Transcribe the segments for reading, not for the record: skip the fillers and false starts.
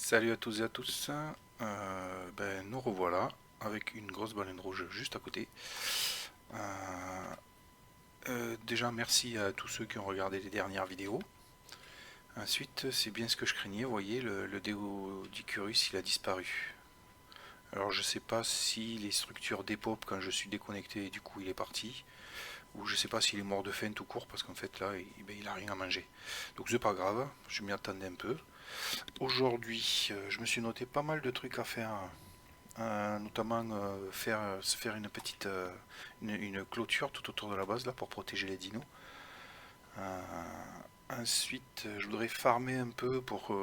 Salut à tous et à tous. Nous revoilà avec une grosse baleine rouge juste à côté. Euh, Déjà, merci à tous ceux qui ont regardé les dernières vidéos. Ensuite, c'est bien ce que je craignais. Vous voyez, le déo d'Icurus, il a disparu. Alors, je sais pas si les structures dépopent quand je suis déconnecté et du coup il est parti. Ou je sais pas s'il est mort de faim tout court parce qu'en fait là, il a rien à manger. Donc, c'est pas grave, je m'y attendais un peu. Aujourd'hui, je me suis noté pas mal de trucs à faire. Notamment se faire une petite une clôture tout autour de la base là pour protéger les dinos. Ensuite, je voudrais farmer un peu pour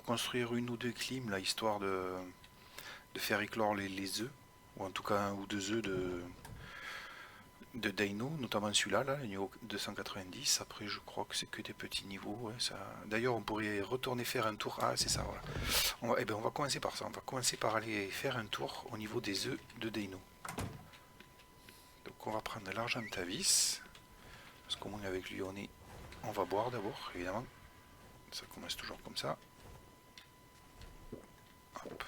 construire une ou deux clims là, histoire de faire éclore les œufs, ou en tout cas un ou deux œufs de Dino, notamment celui-là, là, le niveau 290. Après, je crois que c'est que des petits niveaux. Ouais, ça... D'ailleurs, on pourrait retourner faire un tour. Ah, c'est ça, voilà. On va commencer par ça. On va commencer par aller faire un tour au niveau des œufs de Dino. Donc, on va prendre l'Argentavis. Parce qu'au moins, avec lui, on va boire d'abord, évidemment. Ça commence toujours comme ça. Hop.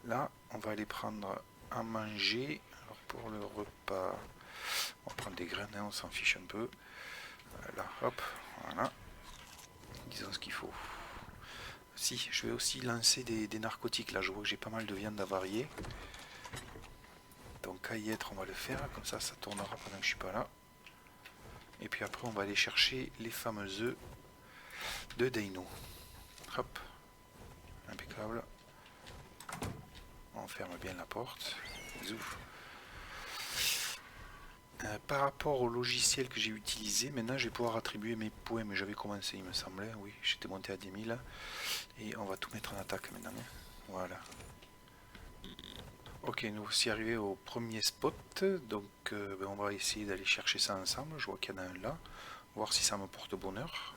Là, on va aller prendre à manger. Alors, pour le repas, on va prendre des graines, hein, on s'en fiche un peu. Là, hop, voilà. Disons ce qu'il faut. Si, je vais aussi lancer des narcotiques. Là, je vois que j'ai pas mal de viande à varier. Donc, à y être, on va le faire. Comme ça tournera pendant que je suis pas là. Et puis après, on va aller chercher les fameux œufs de Dino. Hop, impeccable. On ferme bien la porte. Zouf. Par rapport au logiciel que j'ai utilisé, maintenant je vais pouvoir attribuer mes points, mais j'avais commencé, il me semblait, oui, j'étais monté à 10 000. Et on va tout mettre en attaque maintenant. Voilà. Ok, nous voici arrivés au premier spot, donc on va essayer d'aller chercher ça ensemble. Je vois qu'il y en a un là, voir si ça me porte bonheur.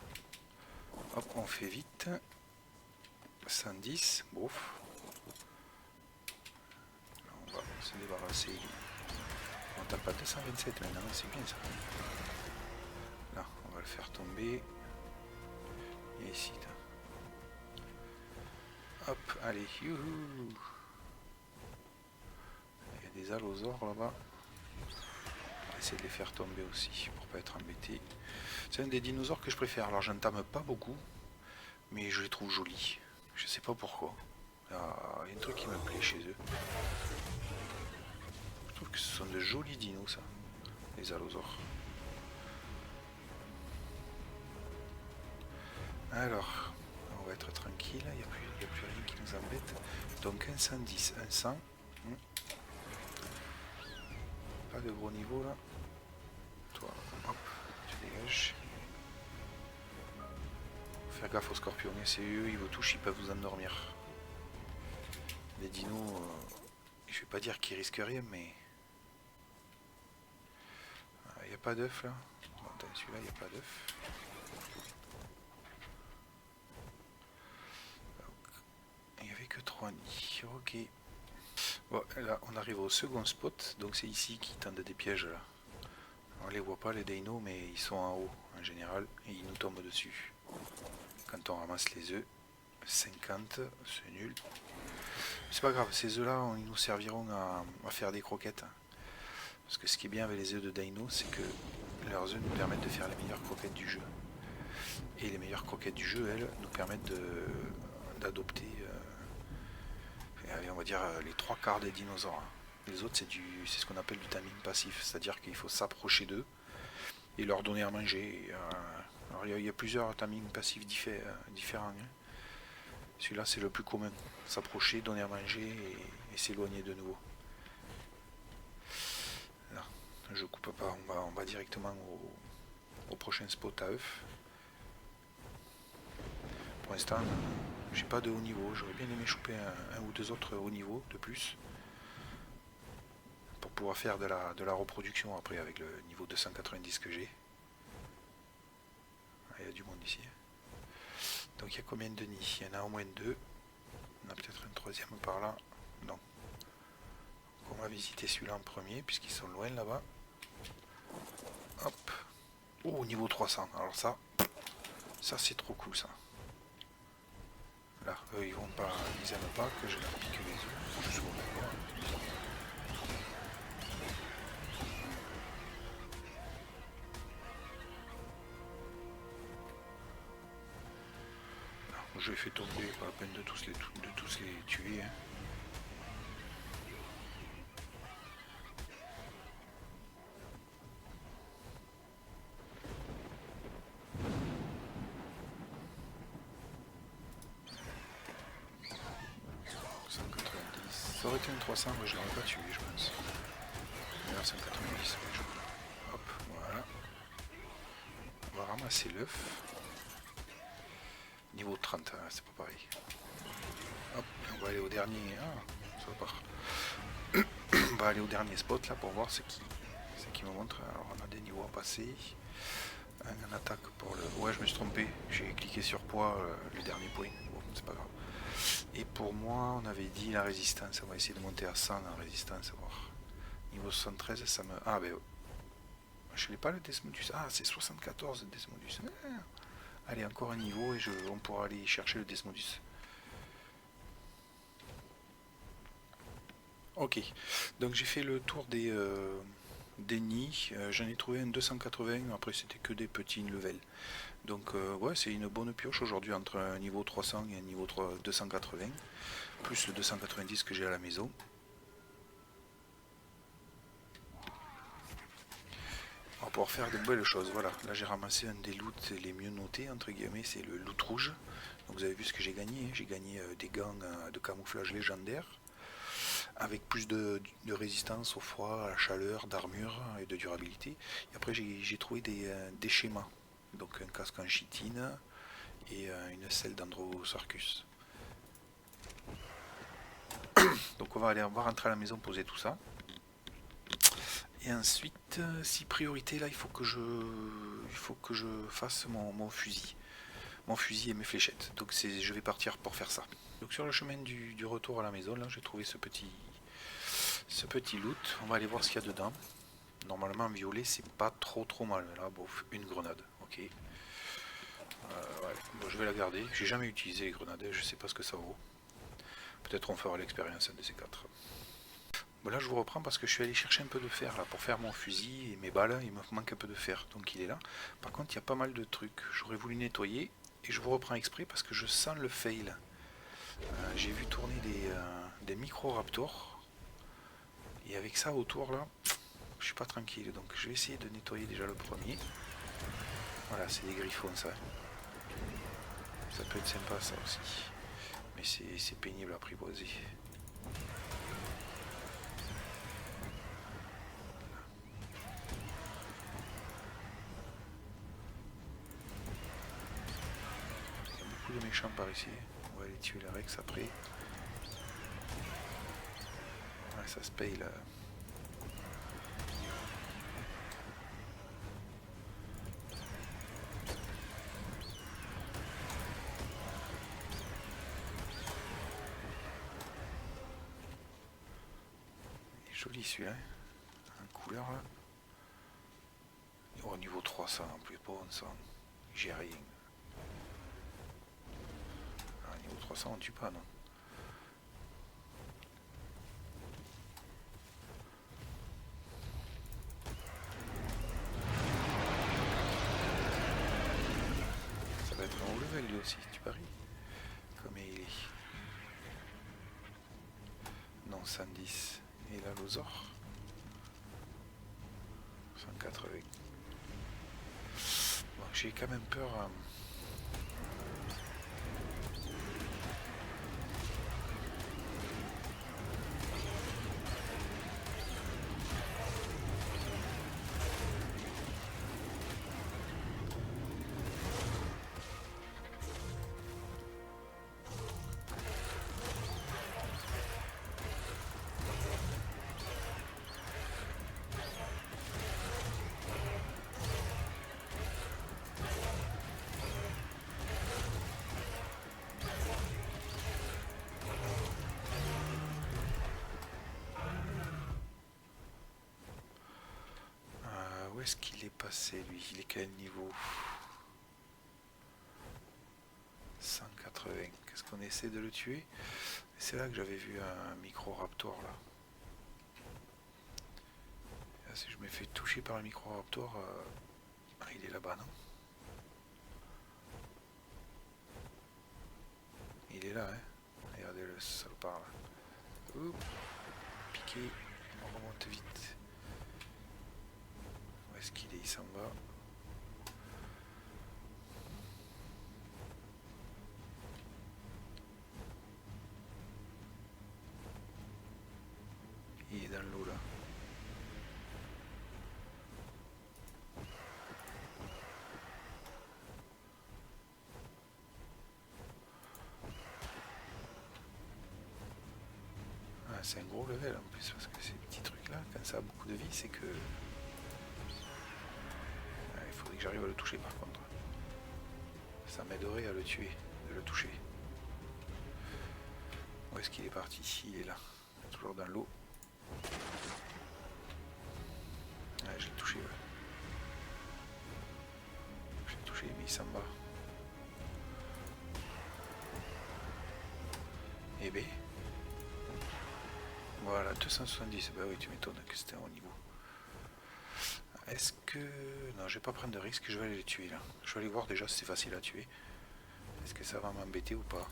Hop, on fait vite. 110, bouf. On va se débarrasser. On tape à 227 maintenant, c'est bien ça. Là, on va le faire tomber. Et ici, hop, allez, youhou. Il y a des allosaures là-bas. On va essayer de les faire tomber aussi pour pas être embêté. C'est un des dinosaures que je préfère. Alors j'entame pas beaucoup, mais je les trouve jolis. Je sais pas pourquoi. Il y a un truc qui me plaît chez eux. Je trouve que ce sont de jolis dinos, ça, les allosaures. Alors, on va être tranquille, il n'y a plus rien qui nous embête. Donc un 110, un 100. Pas de gros niveau là. Toi, hop, tu dégages. Faire gaffe aux scorpions, c'est eux, ils vous touchent, ils peuvent vous endormir. Les dinos, je vais pas dire qu'ils risquent rien, mais... Il n'y a pas d'œuf là. Bon, celui-là, il n'y a pas d'œuf. Il n'y avait que 3 nids. Ok. Bon, là, on arrive au second spot. Donc c'est ici qu'ils tendent des pièges là. On les voit pas les dinos, mais ils sont en haut en général et ils nous tombent dessus. Quand on ramasse les œufs, 50, c'est nul. C'est pas grave, ces œufs là, ils nous serviront à faire des croquettes. Parce que ce qui est bien avec les œufs de dino, c'est que leurs œufs nous permettent de faire les meilleures croquettes du jeu. Et les meilleures croquettes du jeu, elles, nous permettent d'adopter, on va dire, les trois quarts des dinosaures. Les autres, c'est ce qu'on appelle du timing passif, c'est-à-dire qu'il faut s'approcher d'eux et leur donner à manger. Alors il y a plusieurs timings passifs différents. Hein. Celui-là, c'est le plus commun. S'approcher, donner à manger et s'éloigner de nouveau. Là, je coupe pas, on va directement au prochain spot à œufs. Pour l'instant, j'ai pas de haut niveau. J'aurais bien aimé choper un ou deux autres hauts niveaux de plus pour pouvoir faire de la reproduction après avec le niveau 290 que j'ai. Ah, il y a du monde ici. Donc il y a combien de nids? Il y en a au moins deux. On a peut-être un troisième par là. Non. On va visiter celui-là en premier puisqu'ils sont loin là-bas. Hop. Oh, niveau 300. Alors ça c'est trop cool ça. Là, eux, ils vont pas, ils aiment pas que je leur pique les œufs. Je sais pas pourquoi. Non, je les fais tomber, pas la peine de tous les tuer. Hein. Ça aurait été un 300, mais je l'aurais pas tué, je pense. D'ailleurs, 190, hop, voilà. On va ramasser l'œuf. Niveau 30, hein, c'est pas pareil. Hop, on va aller au dernier. Ah, ça part. On va aller au dernier spot là pour voir ce qui me montre. Alors, on a des niveaux à passer. Un attaque pour le. Ouais, je me suis trompé. J'ai cliqué sur poids, le dernier point. Bon, c'est pas grave. Et pour moi, on avait dit la résistance. On va essayer de monter à 100 en résistance. À voir. Niveau 73, ça me. Ah, ben. Je n'ai pas le Desmodus. Ah, c'est 74 le Desmodus. Ah. Allez, encore un niveau et on pourra aller chercher le Desmodus. Ok. Donc j'ai fait le tour des nids. J'en ai trouvé un 280. Après, c'était que des petits level. Donc, ouais, c'est une bonne pioche aujourd'hui entre un niveau 300 et un niveau 280. Plus le 290 que j'ai à la maison. On va pouvoir faire de belles choses. Voilà, là j'ai ramassé un des loots les mieux notés, entre guillemets, c'est le loot rouge. Donc vous avez vu ce que j'ai gagné. J'ai gagné des gants de camouflage légendaire. Avec plus de résistance au froid, à la chaleur, d'armure et de durabilité. Et après j'ai trouvé des schémas. Donc un casque en chitine et une selle d'Androsarchus. Donc on va rentrer à la maison poser tout ça. Et ensuite, si priorité là, il faut que je fasse mon fusil. Mon fusil et mes fléchettes. Donc je vais partir pour faire ça. Donc sur le chemin du retour à la maison, là j'ai trouvé ce petit loot. On va aller voir ce qu'il y a dedans. Normalement en violet c'est pas trop mal. Là, bon, une grenade. Ok. Ouais. Bon, je vais la garder. J'ai jamais utilisé les grenades, je sais pas ce que ça vaut. Peut-être on fera l'expérience un de ces quatre. Bon, là je vous reprends parce que je suis allé chercher un peu de fer là pour faire mon fusil et mes balles. Il me manque un peu de fer, donc il est là. Par contre il y a pas mal de trucs. J'aurais voulu nettoyer et je vous reprends exprès parce que je sens le fail. J'ai vu tourner des micro-raptors et avec ça autour là, je suis pas tranquille. Donc je vais essayer de nettoyer déjà le premier. Voilà, c'est des griffons ça. Ça peut être sympa ça aussi. Mais c'est pénible à apprivoiser. Il y a beaucoup de méchants par ici. On va aller tuer la Rex après. Ouais, ça se paye là. Joli celui-là, en couleur là. Au niveau 300 en plus, pas on sent. J'ai rien. Ah, niveau 300 on tue pas non. Ça va être un haut level lui aussi, tu paries. Comme il est. Non, 110. Et là l'osor 180. Bon, j'ai quand même peur. Où est-ce qu'il est passé lui? Il est quel niveau? 180. Qu'est-ce qu'on on essaie de le tuer. C'est là que j'avais vu un micro-raptor là. Là, si je me fais toucher par le micro-raptor, il est là-bas, non? Il est là, hein. Regardez le salopard là. Oups, piqué, on remonte vite. Où est-ce qu'il est? Il s'en va. Il est dans l'eau là. Ah, c'est un gros level en plus parce que ces petits trucs là, quand ça a beaucoup de vie, c'est que... Ah, il faudrait que j'arrive à le toucher par contre. Ça m'aiderait à le tuer, de le toucher. Où est-ce qu'il est parti? Il est là, toujours dans l'eau. Ouais, je l'ai touché, ouais. Je l'ai touché, mais il s'en va. Eh ben. Voilà, 270. Bah oui, tu m'étonnes que c'était un haut niveau. Est-ce que... Non, je vais pas prendre de risque, je vais aller les tuer là. Je vais aller voir déjà si c'est facile à tuer. Est-ce que ça va m'embêter ou pas?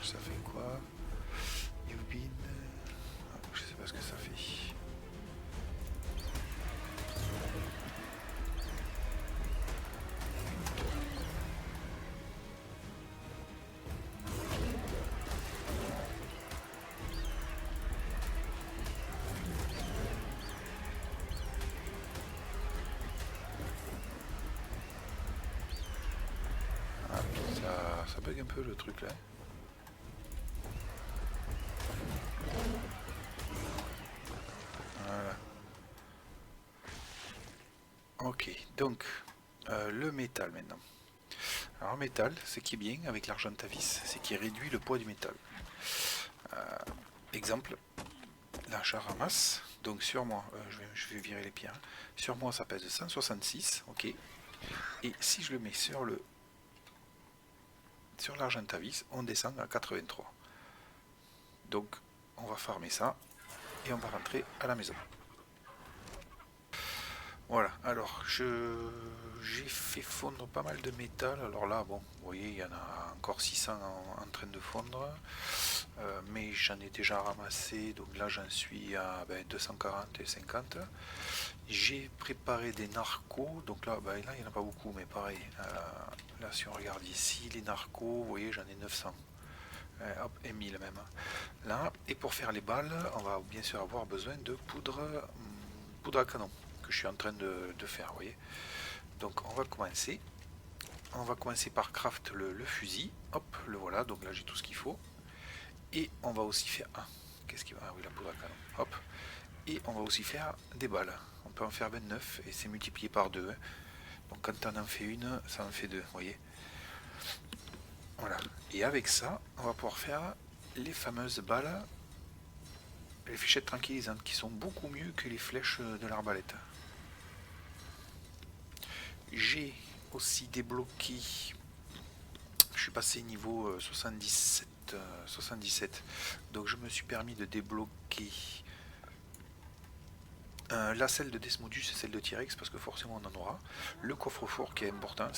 Ça fait quoi? You've been... Ah, je sais pas ce que ça fait. Ah, ça bug un peu le truc là. Voilà. Ok, donc le métal maintenant. Alors le métal, ce qui est bien avec l'argentavis, c'est qu'il réduit le poids du métal. Exemple, là je ramasse, donc sur moi, je vais virer les pierres, sur moi ça pèse 166, ok, et si je le mets sur l'argentavis, on descend à 83. Donc on va farmer ça, et on va rentrer à la maison. Voilà, alors j'ai fait fondre pas mal de métal. Alors là, bon, vous voyez, il y en a encore 600 en train de fondre. Mais j'en ai déjà ramassé, donc là j'en suis à 240 et 50. J'ai préparé des narcos, donc là, là il n'y en a pas beaucoup, mais pareil. Là, si on regarde ici, les narcos, vous voyez, j'en ai 900. Hop, et 1000 même. Là, et pour faire les balles, on va bien sûr avoir besoin de poudre à canon. Je suis en train de faire, vous voyez. Donc on va commencer. On va commencer par craft le fusil. Hop, le voilà. Donc là j'ai tout ce qu'il faut. Et on va aussi faire... Ah, qu'est-ce qu'il va... Ah oui, la poudre à canon. Hop. Et on va aussi faire des balles. On peut en faire 29 et c'est multiplié par 2. Hein. Donc quand on en fait une, ça en fait 2, vous voyez. Voilà. Et avec ça, on va pouvoir faire les fameuses balles, les fléchettes tranquillisantes, qui sont beaucoup mieux que les flèches de l'arbalète. J'ai aussi débloqué, je suis passé niveau 77, donc je me suis permis de débloquer la selle de Desmodus et celle de T-Rex, parce que forcément on en aura. Le coffre-fort qui est important,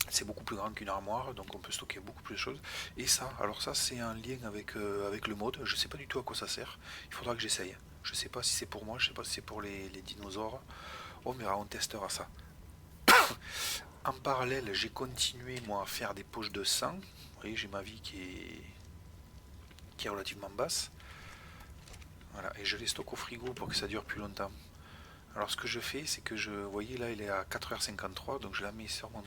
c'est beaucoup plus grand qu'une armoire, donc on peut stocker beaucoup plus de choses. Et ça, alors ça c'est un lien avec le mode, je sais pas du tout à quoi ça sert, il faudra que j'essaye. Je sais pas si c'est pour moi, je sais pas si c'est pour les dinosaures, on verra, on testera ça. En parallèle, j'ai continué moi à faire des poches de sang. Vous voyez, j'ai ma vie qui est relativement basse. Voilà, et je les stocke au frigo pour que ça dure plus longtemps. Alors ce que je fais, c'est que vous voyez là, il est à 4h53, donc je la mets sur moi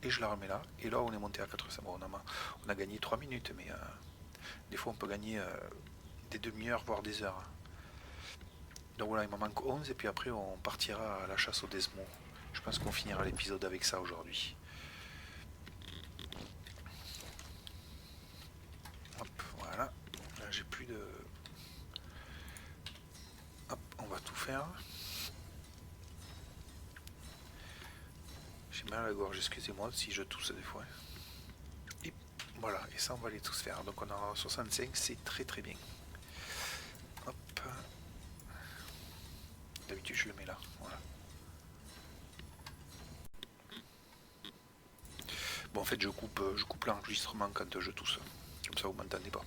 et je la remets là. Et là, on est monté à 4h. Bon, on a gagné 3 minutes, mais des fois on peut gagner des demi-heures, voire des heures. Donc voilà, il m'en manque 11 et puis après on partira à la chasse au Desmo. Je pense qu'on finira l'épisode avec ça aujourd'hui. Hop, voilà. Là j'ai plus de... Hop, on va tout faire. mal à la gorge, excusez-moi si je tousse des fois. Et voilà, et ça on va les tous faire. Donc on a 65, c'est très très bien. Hop. D'habitude je le mets là, voilà. Bon en fait je coupe l'enregistrement quand je tousse. Comme ça vous m'entendez pas.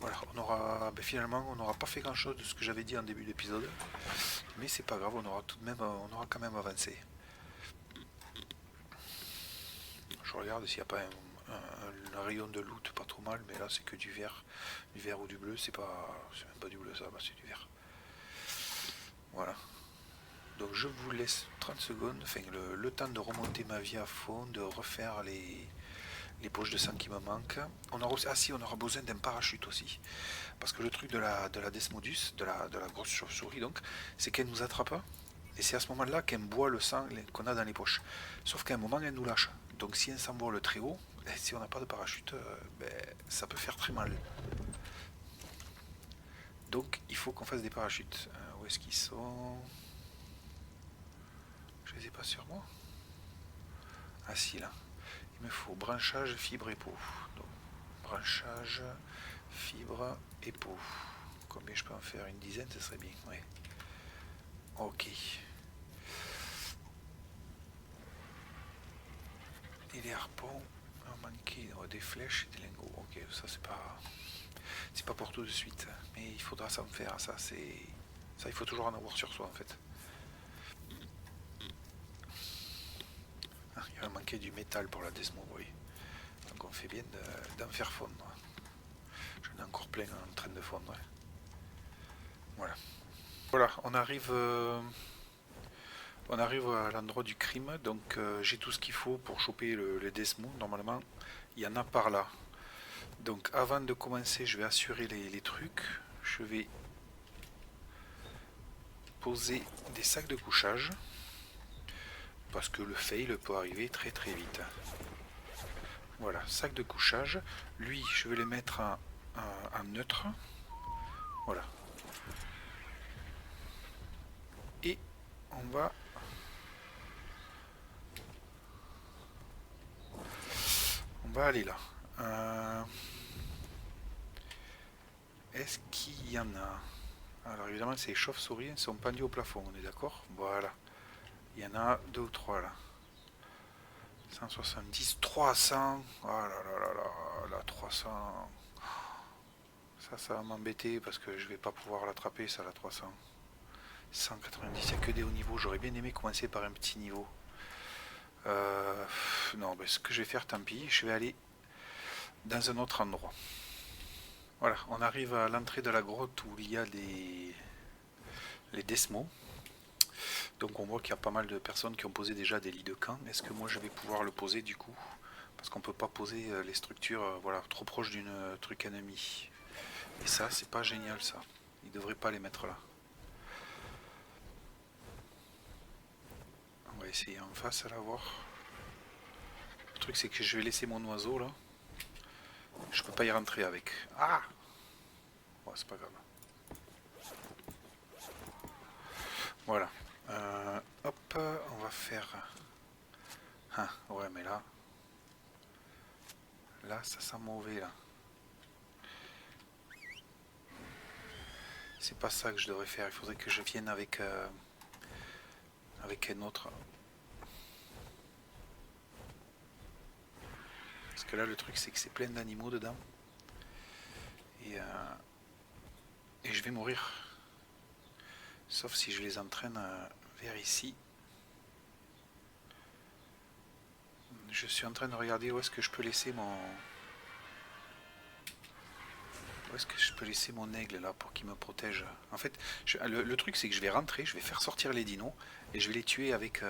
Voilà, on aura, finalement on n'aura pas fait grand chose de ce que j'avais dit en début d'épisode. Mais c'est pas grave, on aura tout de même, on aura quand même avancé. Je regarde s'il n'y a pas un rayon de loot pas trop mal, mais là c'est que du vert ou du bleu, c'est même pas du bleu ça, bah, c'est du vert. Voilà. Donc je vous laisse 30 secondes, enfin le temps de remonter ma vie à fond, de refaire les poches de sang qui me manquent. On aura aussi, on aura besoin d'un parachute aussi. Parce que le truc de la Desmodus, de la grosse chauve-souris donc, c'est qu'elle nous attrape. Et c'est à ce moment-là qu'elle boit le sang qu'on a dans les poches. Sauf qu'à un moment, elle nous lâche. Donc si elle s'envole très haut, si on n'a pas de parachute, ça peut faire très mal. Donc il faut qu'on fasse des parachutes. Où est-ce qu'ils sont? Je les ai pas sur moi. Ah si, là. Il me faut branchage, fibre et peau. Donc, branchage, fibre et peau. Combien je peux en faire? Une dizaine, ce serait bien. Ouais. Ok. Et les harpons, on manquait des flèches et des lingots. Ok, ça c'est pas pour tout de suite, mais il faudra s'en faire. Ça il faut toujours en avoir sur soi en fait. Ah, il va manquer du métal pour la Desmo, oui. Donc on fait bien d'en faire fondre. J'en ai encore plein en train de fondre. Ouais. Voilà. Voilà, on arrive à l'endroit du crime, donc j'ai tout ce qu'il faut pour choper le Desmo. Normalement, il y en a par là. Donc avant de commencer, je vais assurer les trucs. Je vais poser des sacs de couchage. Parce que le fail peut arriver très très vite. Voilà, sac de couchage. Lui, je vais le mettre en neutre. Voilà. Et on va... aller là. Est-ce qu'il y en a? Alors évidemment, ces chauves-souris sont pendues au plafond, on est d'accord? Voilà. Il y en a 2 ou 3 là. 170, 300. Oh là là là là, là 300. Ça va m'embêter parce que je vais pas pouvoir l'attraper, ça, la 300. 190, il n'y a que des hauts niveaux. J'aurais bien aimé commencer par un petit niveau. Non, ce que je vais faire, tant pis. Je vais aller dans un autre endroit. Voilà, on arrive à l'entrée de la grotte où il y a les Desmos. Donc on voit qu'il y a pas mal de personnes qui ont posé déjà des lits de camp. Est-ce que moi je vais pouvoir le poser du coup? Parce qu'on peut pas poser les structures voilà, trop proches d'une truc ennemi. Et ça, c'est pas génial ça. Ils devraient pas les mettre là. On va essayer en face à la voir. Le truc c'est que je vais laisser mon oiseau là. Je peux pas y rentrer avec. Ah! Ouais, c'est pas grave. Voilà. Hop, on va faire... Ah, ouais, mais là... Là, ça sent mauvais, là. C'est pas ça que je devrais faire. Il faudrait que je vienne avec... avec un autre. Parce que là, le truc, c'est que c'est plein d'animaux dedans. Et je vais mourir. Sauf si je les entraîne vers ici. Je suis en train de regarder où est-ce que je peux laisser mon... Où est-ce que je peux laisser mon aigle là pour qu'il me protège? En fait, le truc c'est que je vais rentrer, je vais faire sortir les dinos et je vais les tuer avec,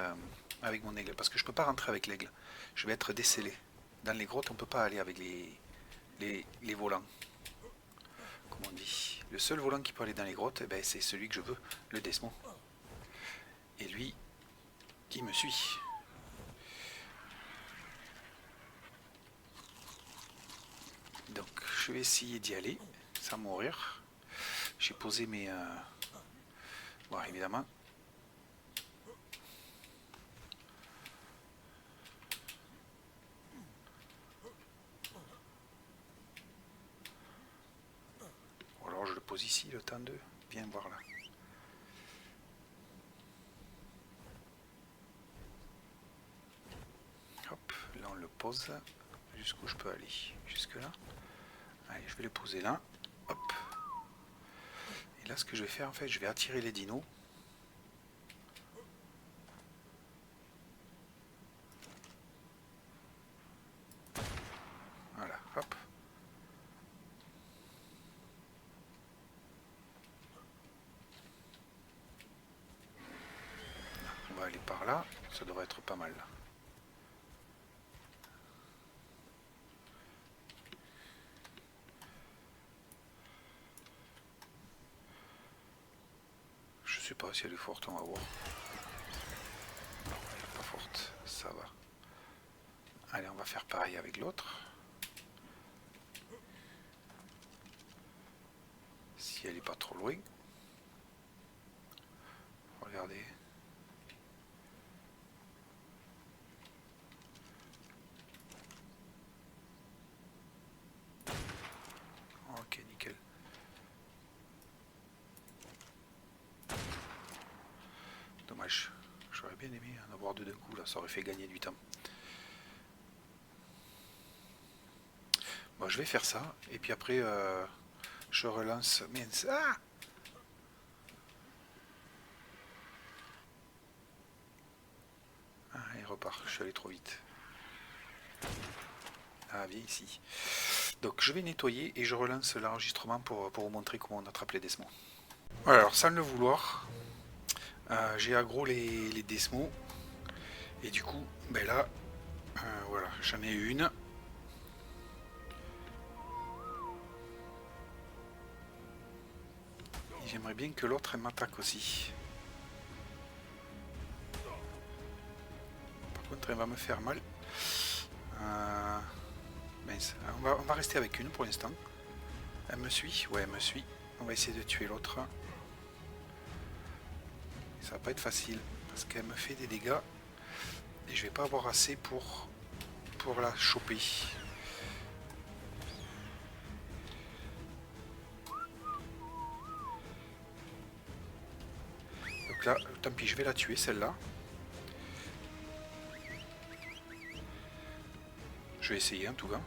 avec mon aigle. Parce que je peux pas rentrer avec l'aigle. Je vais être décellé. Dans les grottes, on peut pas aller avec les volants. Comme on dit. Le seul volant qui peut aller dans les grottes, c'est celui que je veux, le Desmo. Et lui, il me suit. Donc je vais essayer d'y aller sans mourir. J'ai posé mes... Bon, évidemment. pose ici le temps de... Viens voir là. Hop, là on le pose. Jusqu'où je peux aller? Jusque là. Allez, je vais les poser là. Hop. Et là, ce que je vais faire, en fait, je vais attirer les dinos. Voilà, hop. On va aller par là. Ça devrait être pas mal. Je sais pas si elle est forte, on va voir. Non, elle est pas forte, ça va. Allez, on va faire pareil avec l'autre. Si elle est pas trop loin. Regardez. Ok, nickel. Dommage. J'aurais bien aimé en avoir deux d'un coup, là, ça aurait fait gagner du temps. Bon, je vais faire ça, et puis après, je relance... Mince. Ah! Ah, il repart, je suis allé trop vite. Ah, viens ici. Donc je vais nettoyer et je relance l'enregistrement pour vous montrer comment on attrape les desmos. Voilà, alors sans le vouloir, j'ai aggro les desmos. Et du coup, ben là, voilà, j'en ai une. J'aimerais bien que l'autre m'attaque aussi. Par contre, elle va me faire mal. Mince. On va rester avec une pour l'instant. Elle me suit? Ouais, elle me suit. On va essayer de tuer l'autre. Ça va pas être facile parce qu'elle me fait des dégâts et je vais pas avoir assez pour la choper. Donc là, tant pis, je vais la tuer celle-là. Je vais essayer en tout cas.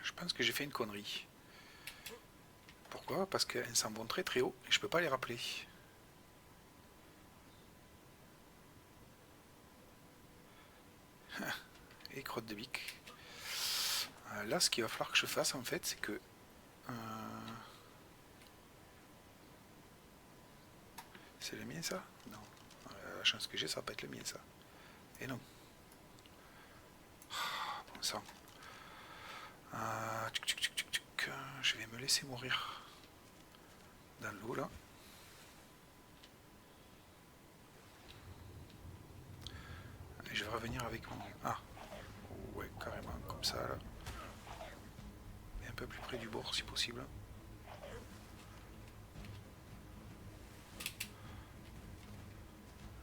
Je pense que j'ai fait une connerie. Pourquoi? Parce qu'elles s'en vont très très haut et je peux pas les rappeler. Et crotte de bique. Là, ce qu'il va falloir que je fasse en fait, c'est que... c'est le mien ça? Non. La chance que j'ai, ça va pas être le mien ça. Et non. Bon sang. Je vais me laisser mourir dans l'eau là. Et je vais revenir avec mon... Ah, ouais, carrément, comme ça là. Et un peu plus près du bord si possible.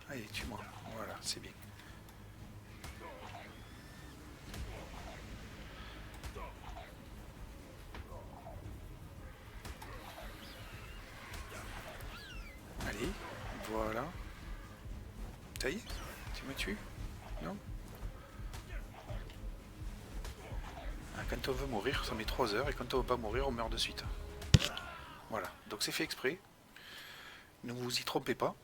Allez, tue-moi. Voilà, c'est bien. Allez, voilà. Ça y est? Tu me tues? Non? Quand on veut mourir, ça met 3 heures, et quand on veut pas mourir, on meurt de suite. Voilà, donc c'est fait exprès. Ne vous y trompez pas.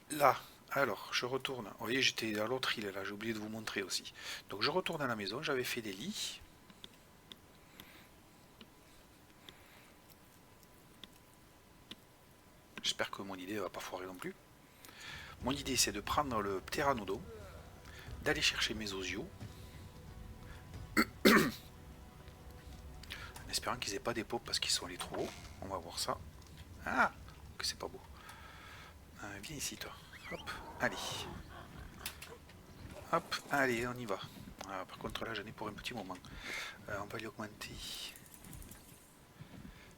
Là, alors, je retourne. Vous voyez, j'étais à l'autre île, là, j'ai oublié de vous montrer aussi. Donc je retourne à la maison, j'avais fait des lits. J'espère que mon idée ne va pas foirer non plus. Mon idée, c'est de prendre le pteranodon, d'aller chercher mes osios, en espérant qu'ils aient pas des pots parce qu'ils sont allés trop haut. On va voir ça. Ah, que c'est pas beau. Viens ici, toi. Hop, allez. Hop, allez, on y va. Ah, par contre là j'en ai pour un petit moment. On va lui augmenter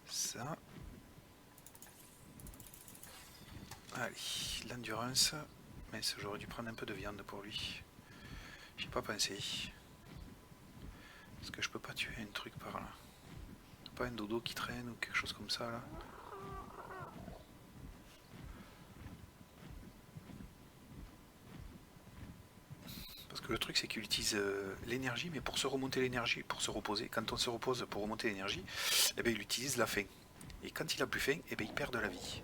ça. Allez, l'endurance. Mais j'aurais dû prendre un peu de viande pour lui. J'y ai pas pensé. Est-ce que je peux pas tuer un truc par là? Pas un dodo qui traîne ou quelque chose comme ça là? Parce que le truc c'est qu'il utilise l'énergie, mais pour se remonter l'énergie, pour se reposer, quand on se repose pour remonter l'énergie, eh bien, il utilise la faim. Et quand il a plus faim, eh bien, il perd de la vie.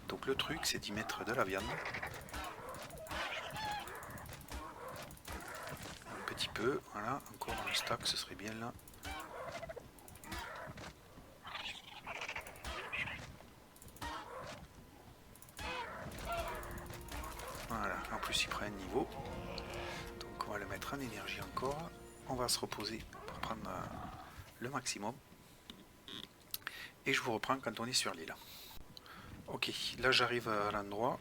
Donc le truc c'est d'y mettre de la viande. Un petit peu, voilà, encore un stack, ce serait bien là. Voilà, en plus il prend un niveau. Donc on va le mettre en énergie encore. On va se reposer pour prendre le maximum. Et je vous reprends quand on est sur l'île. Ok, là j'arrive à l'endroit.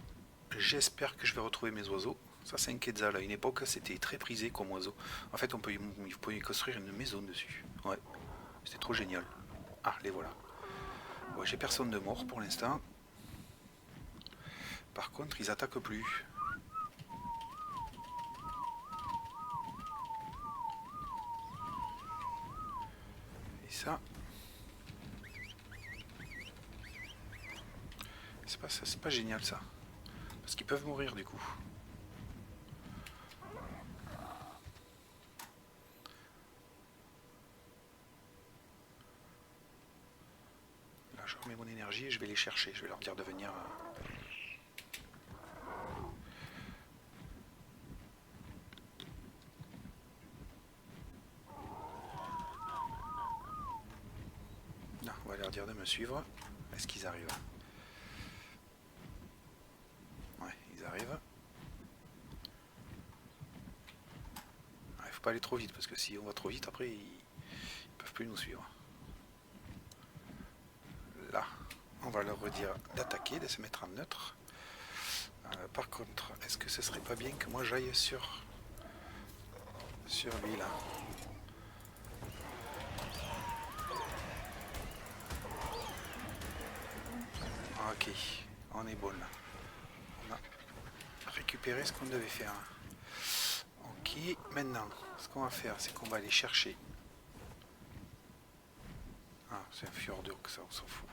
J'espère que je vais retrouver mes oiseaux. Ça c'est un quetzal. À une époque c'était très prisé comme oiseau. En fait on peut y construire une maison dessus. Ouais, c'était trop génial. Ah, les voilà. Ouais, j'ai personne de mort pour l'instant. Par contre ils attaquent plus. Et ça... c'est pas génial ça. Parce qu'ils peuvent mourir du coup. Là je remets mon énergie et je vais les chercher. Je vais leur dire de venir... Non, on va leur dire de me suivre. Est-ce qu'ils arrivent? Ouais, ils arrivent. Il faut pas aller trop vite parce que si on va trop vite après ils peuvent plus nous suivre. Là, on va leur redire d'attaquer, de se mettre en neutre. Par contre, est-ce que ce serait pas bien que moi j'aille sur lui là? Ok, on est bon là. On a récupéré ce qu'on devait faire. Ok, maintenant, ce qu'on va faire, c'est qu'on va aller chercher. Ah, c'est un fjordur que ça, on s'en fout.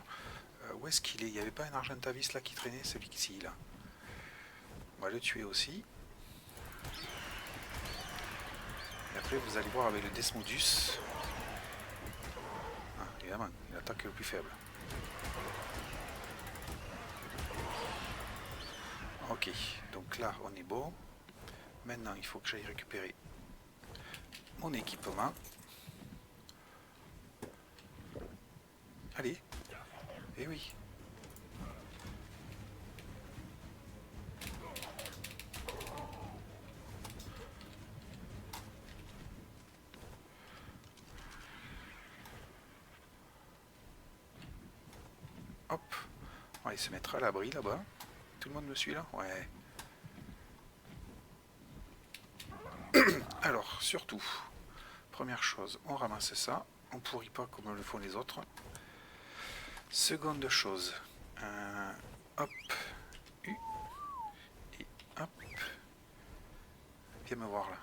Où est-ce qu'il est? Il n'y avait pas un Argentavis là qui traînait? Celui-ci là. On va le tuer aussi. Et après, vous allez voir avec le Desmodus. Ah, évidemment, il attaque le plus faible. Ok, donc là, on est bon. Maintenant, il faut que j'aille récupérer mon équipement. Allez. Eh oui. Hop. On va aller se mettre à l'abri là-bas. Tout le monde me suit là? Ouais. Alors, surtout, première chose, on ramasse ça. On pourrit pas comme le font les autres. Seconde chose, hop, U, et hop, viens me voir là.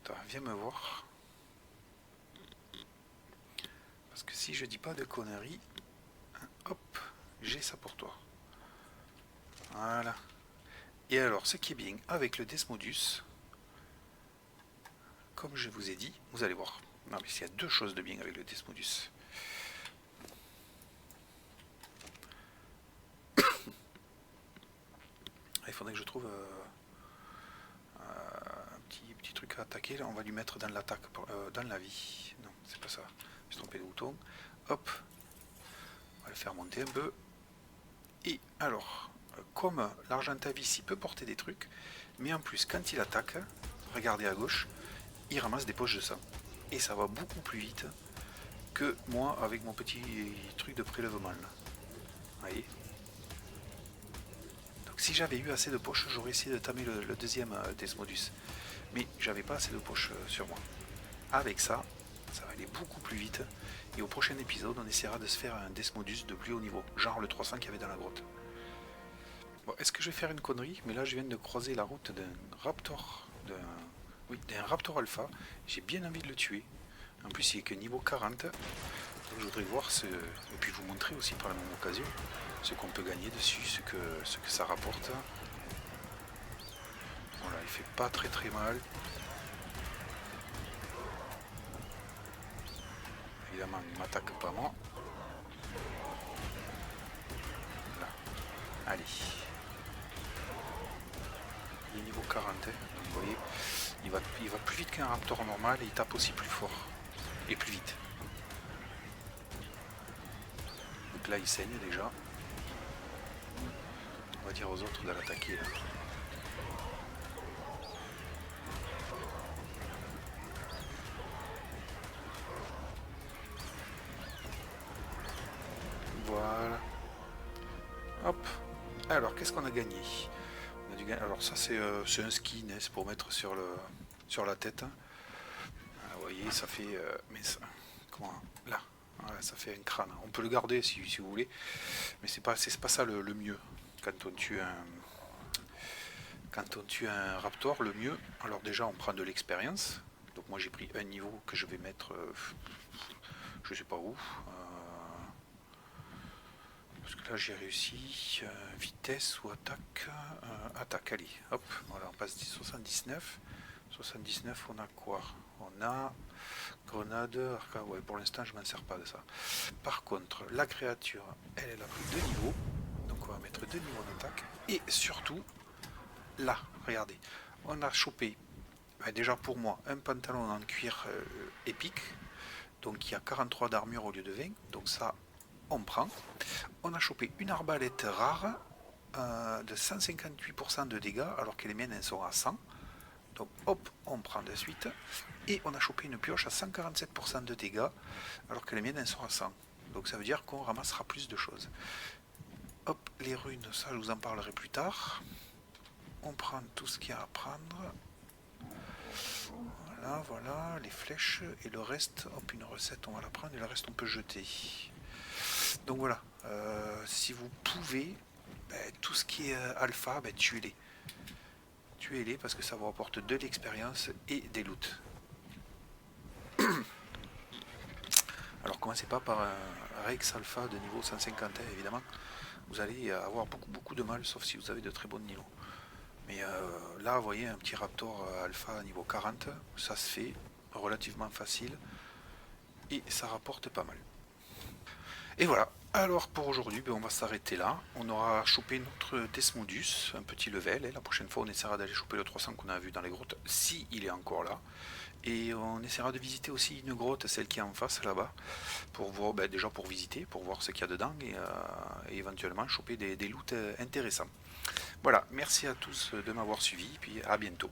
Attends, viens me voir. Parce que si je dis pas de conneries, hop, j'ai ça pour toi. Voilà. Et alors, ce qui est bien avec le Desmodus, comme je vous ai dit, vous allez voir. Non mais il y a deux choses de bien avec le Desmodus. Il faudrait que je trouve un petit truc à attaquer. Là, on va lui mettre dans l'attaque, dans la vie. Non, c'est pas ça. Je me suis trompé de bouton. Hop. On va le faire monter un peu. Et alors, comme l'Argentavis, il peut porter des trucs, mais en plus, quand il attaque, regardez à gauche, il ramasse des poches de sang. Et ça va beaucoup plus vite que moi avec mon petit truc de prélèvement. Là. Vous voyez? Si j'avais eu assez de poches, j'aurais essayé de tamer le deuxième Desmodus. Mais j'avais pas assez de poches sur moi. Avec ça, ça va aller beaucoup plus vite. Et au prochain épisode, on essaiera de se faire un Desmodus de plus haut niveau. Genre le 300 qu'il y avait dans la grotte. Bon, est-ce que je vais faire une connerie? Mais là, je viens de croiser la route d'un Raptor. D'un Raptor Alpha. J'ai bien envie de le tuer. En plus, il est que niveau 40. Donc, je voudrais voir et puis vous montrer aussi par la même occasion ce qu'on peut gagner dessus, ce que ça rapporte. Voilà, il fait pas très très mal. Évidemment, il m'attaque pas moi. Là. Allez. Il est niveau 40. Donc, vous voyez, il va plus vite qu'un Raptor normal et il tape aussi plus fort. Et plus vite. Donc là, il saigne déjà. On va dire aux autres de l'attaquer là. Voilà. Hop. Alors, qu'est-ce qu'on a gagné? On a dû gagner. Alors ça, c'est un ski, n'est-ce, pour mettre sur la tête. Vous voyez, ça fait... mais ça, comment, là. Voilà, ça fait un crâne. On peut le garder si vous voulez. Mais c'est pas ça le mieux. Quand on tue un raptor, le mieux... Alors déjà, on prend de l'expérience. Donc moi, j'ai pris un niveau que je vais mettre... je sais pas où. Parce que là j'ai réussi, vitesse ou attaque, attaque, allez, hop, voilà, on passe 79, 79, on a quoi? On a grenade, arca, ouais, pour l'instant je m'en sers pas de ça. Par contre, la créature, elle a pris 2 niveaux, donc on va mettre 2 niveaux d'attaque, et surtout, là, regardez, on a chopé, déjà pour moi, un pantalon en cuir épique, donc il y a 43 d'armure au lieu de 20, donc ça, on prend. On a chopé une arbalète rare de 158% de dégâts, alors que les miennes elles sont à 100. Donc hop, on prend de suite. Et on a chopé une pioche à 147% de dégâts, alors que les miennes elles sont à 100. Donc ça veut dire qu'on ramassera plus de choses. Hop, les runes, ça je vous en parlerai plus tard. On prend tout ce qu'il y a à prendre. Voilà, les flèches et le reste, hop, une recette on va la prendre et le reste on peut jeter. Donc voilà, si vous pouvez, tout ce qui est alpha, tuez-les. Tuez-les parce que ça vous apporte de l'expérience et des loots. Alors commencez pas par un Rex alpha de niveau 150, évidemment. Vous allez avoir beaucoup de mal, sauf si vous avez de très bons niveaux. Mais là, vous voyez, un petit Raptor alpha niveau 40, ça se fait relativement facile. Et ça rapporte pas mal. Et voilà, alors pour aujourd'hui, on va s'arrêter là. On aura chopé notre Desmodus, un petit level. Et la prochaine fois, on essaiera d'aller choper le 300 qu'on a vu dans les grottes, si il est encore là. Et on essaiera de visiter aussi une grotte, celle qui est en face là-bas, pour voir, déjà pour visiter, pour voir ce qu'il y a dedans et éventuellement choper des loots intéressants. Voilà, merci à tous de m'avoir suivi, puis à bientôt.